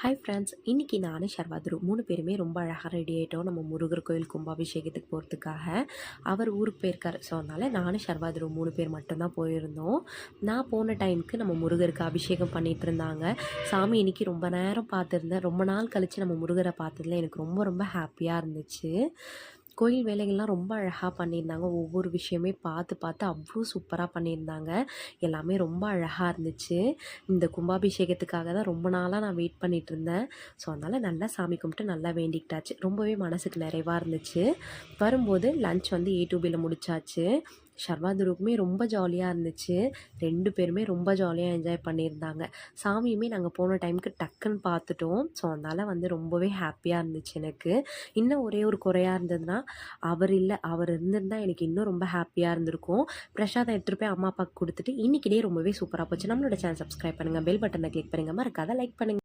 Hi friends, இன்றைக்கி நான் ஷர்வாதுரு 3 பேருமே ரொம்ப அழகாக ரெடி ஆகிட்டோம் நம்ம முருகர் கோயில் கும்பாபிஷேகத்துக்கு போகிறதுக்காக. அவர் ஊருக்கு போயிருக்கார். ஸோ அதனால் நானும் ஷர்வாதுரு 3 பேர் மட்டும்தான் போயிருந்தோம். நான் போன டைமுக்கு நம்ம முருகருக்கு அபிஷேகம் பண்ணிகிட்டு இருந்தாங்க. சாமி இன்றைக்கி ரொம்ப நேரம் பார்த்துருந்தேன். ரொம்ப நாள் கழித்து நம்ம முருகரை பார்த்ததுல எனக்கு ரொம்ப ரொம்ப ஹாப்பியாக இருந்துச்சு. கோயில் வேலைகள்லாம் ரொம்ப அழகாக பண்ணியிருந்தாங்க. ஒவ்வொரு விஷயமே பார்த்து பார்த்து அவ்வளோ சூப்பராக பண்ணியிருந்தாங்க. எல்லாமே ரொம்ப அழகாக இருந்துச்சு. இந்த கும்பாபிஷேகத்துக்காக தான் ரொம்ப நாளாக நான் வெயிட் பண்ணிகிட்ருந்தேன். ஸோ அதனால் நல்லா சாமி கும்பிட்டு நல்லா வேண்டிக்கிட்டாச்சு. ரொம்பவே மனசுக்கு நிறைவாக இருந்துச்சு. வரும்போது லன்ச் வந்து ஏ டு பியில் முடிச்சாச்சு. ஷர்வாதுருக்குமே ரொம்ப ஜாலியாக இருந்துச்சு. 2 பேருமே ரொம்ப ஜாலியாக என்ஜாய் பண்ணியிருந்தாங்க. சாமியுமே நாங்கள் போன டைமுக்கு டக்குன்னு பார்த்துட்டோம். ஸோ அதனால் வந்து ரொம்பவே ஹாப்பியாக இருந்துச்சு எனக்கு. இன்னும் ஒரே ஒரு குறையாக இருந்ததுன்னா, அவர் இருந்திருந்தால் எனக்கு இன்னும் ரொம்ப ஹாப்பியாக இருந்திருக்கும். பிரசாதம் எடுத்துகிட்டு போய் அம்மா அப்பாவுக்கு கொடுத்துட்டு இன்றைக்கி டே ரொம்பவே சூப்பராக போச்சு. நம்மளோட சேனல் சப்ஸ்கிரைப் பண்ணுங்கள், பெல் பட்டனை கிளிக் பண்ணுங்கள், மறக்காத லைக் பண்ணுங்கள்.